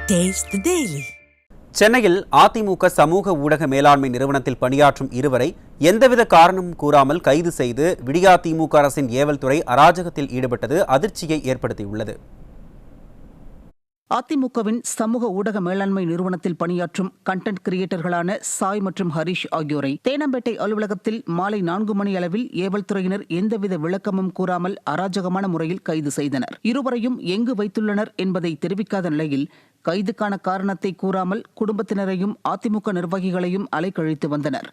Taste the Daily. சென்னையில் அதிமுக சமூக ஊடக மேலாண்மை நிறுவனத்தில் பணியாற்றும் இருவரை எந்தவித காரணமும் கூறாமல் கைது செய்து விடியா திமுக அரசின் ஏவல் துறை அராஜகத்தில் ஈடுபட்டது அதிர்ச்சியை ஏற்படுத்தியுள்ளது. அதிமுகவின் சமூக ஊடக மேலாண்மை நிறுவனத்தில் பணியாற்றும் கண்டென்ட் கிரியேட்டர்களான சாய் மற்றும் ஹரிஷ் ஆகியோரை தேனாம்பேட்டை அலுவலகத்தில் மாலை 4 மணி அளவில் ஏவல் துறையினர் எந்தவித விளக்கமும் கூறாமல் அராஜகமான முறையில் கைது செய்தனர். இருவரையும் எங்கு வைத்துள்ளனர் என்பதை தெரிவிக்காத நிலையில் கைதுக்கான காரணத்தை கூறாமல் குடும்பத்தினரையும் அதிமுக நிர்வாகிகளையும் அலைக்கழித்து வந்தனர்.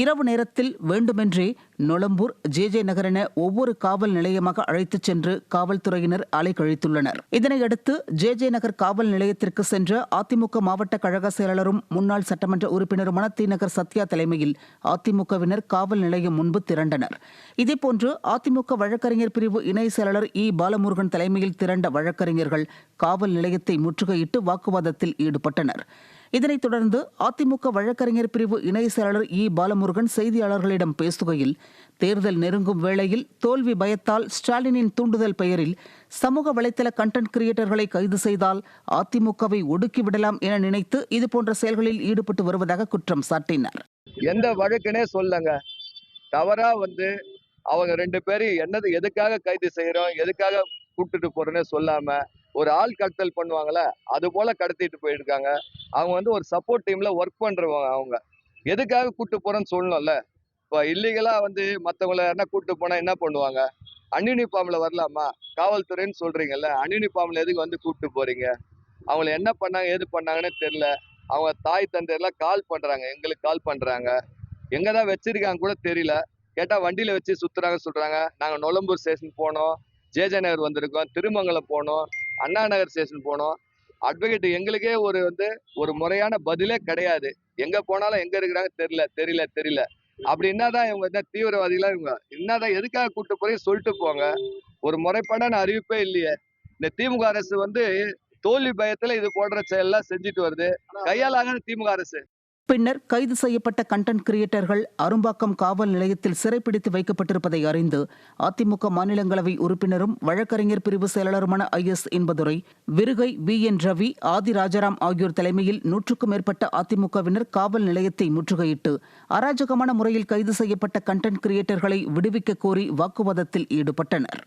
இரவு நேரத்தில் வேண்டுமென்றே நொளம்பூர், ஜே நகர் என ஒவ்வொரு காவல் நிலையமாக அழைத்துச் சென்று காவல்துறையினர் அலைக்கழித்துள்ளனர். இதனையடுத்து ஜே நகர் காவல் நிலையத்திற்கு சென்ற அதிமுக மாவட்ட கழக செயலாளரும் முன்னாள் சட்டமன்ற உறுப்பினருமான தி.நகர் சத்யா தலைமையில் அதிமுகவினர் காவல் நிலையம் முன்பு திரண்டனர். இதேபோன்று அதிமுக வழக்கறிஞர் பிரிவு இணை செயலாளர் இ. பாலமுருகன் தலைமையில் திரண்ட வழக்கறிஞர்கள் காவல் நிலையத்தை முற்றுகையிட்டு வாக்குவாதத்தில் ஈடுபட்டனர். இதனைத் தொடர்ந்து அதிமுக வழக்கறிஞர் பிரிவு இணை செயலாளர் இ. பாலமுருகன் செய்தியாளர்களிடம் பேசுகையில், தேர்தல் நெருங்கும் வேளையில் தோல்வி பயத்தால் ஸ்டாலினின் தூண்டுதல் பெயரில் சமூக வலைதள கண்டென்ட் கிரியேட்டர்களை கைது செய்தால் அதிமுகவை ஒடுக்கிவிடலாம் என நினைத்து இதுபோன்ற செயல்களில் ஈடுபட்டு வருவதாக குற்றம் சாட்டினார். எந்த வழக்குனே சொல்லுங்க, தவறா அவங்க 2 பேரும் என்னது எதுக்காக கைது செய்யறோம், எதுக்காக கூப்பிட்டுட்டு போறோன்னு சொல்லாம ஒரு ஆள் கடத்தல் பண்ணுவாங்கல்ல, அது போல கடத்திட்டு போயிருக்காங்க. அவங்க ஒரு சப்போர்ட் டீம்ல ஒர்க் பண்றவங்க. அவங்க எதுக்காக கூட்டு போறோன்னு சொல்லணும்ல. இப்போ இல்லீகலா மற்றவங்கள யாருன்னா கூட்டு போனா என்ன பண்ணுவாங்க? அன்யூனிஃபார்ம்ல வரலாமா? காவல்துறைன்னு சொல்றீங்கல்ல, அன்யூனிஃபார்ம்ல எதுக்கு கூப்பிட்டு போறீங்க? அவங்கள என்ன பண்ணாங்க ஏது பண்ணாங்கன்னு தெரியல. அவங்க தாய் தந்தையெல்லாம் கால் பண்றாங்க, எங்களுக்கு கால் பண்றாங்க. எங்கதான் வச்சிருக்காங்க கூட தெரியல. கேட்டா வண்டியில வச்சு சுத்துறாங்க சொல்றாங்க. நாங்க நொளம்பூர் ஸ்டேஷன் போனோம், ஜே நகர் வந்திருக்கோம், திருமங்கலம் போனோம், அண்ணா நகர் ஸ்டேஷன் போனோம். அட்வொகேட் எங்களுக்கே ஒரு முறையான பதிலே கிடையாது. எங்க போனாலும் எங்க இருக்கிறாங்க தெரியல. அப்படி என்னதான் இவங்க தீவிரவாதிகளா? இவங்க என்னதான் எதுக்காக கூட்டு போய் சொல்லிட்டு போங்க. ஒரு முறைப்பாடான அறிவிப்பே இல்லையே. இந்த திமுக அரசு தோல்வி பயத்துல இது போன்ற செயல்லாம் செஞ்சுட்டு வருது. கையாலாக திமுக அரசு. பின்னர் கைது செய்யப்பட்ட கண்டென்ட் கிரியேட்டர்கள் அரும்பாக்கம் காவல் நிலையத்தில் சிறைப்பிடித்து வைக்கப்பட்டிருப்பதை அறிந்து அதிமுக மாநிலங்களவை உறுப்பினரும் வழக்கறிஞர் பிரிவு செயலாளருமான ஐ.எஸ். இன்பதுரை, விருகை வி.என். ரவி, ஆதி ராஜாராம் ஆகியோர் தலைமையில் 100க்கும் மேற்பட்ட அதிமுகவினர் காவல் நிலையத்தை முற்றுகையிட்டு அராஜகமான முறையில் கைது செய்யப்பட்ட கண்டென்ட் கிரியேட்டர்களை விடுவிக்க கோரி வாக்குவாதத்தில் ஈடுபட்டனர்.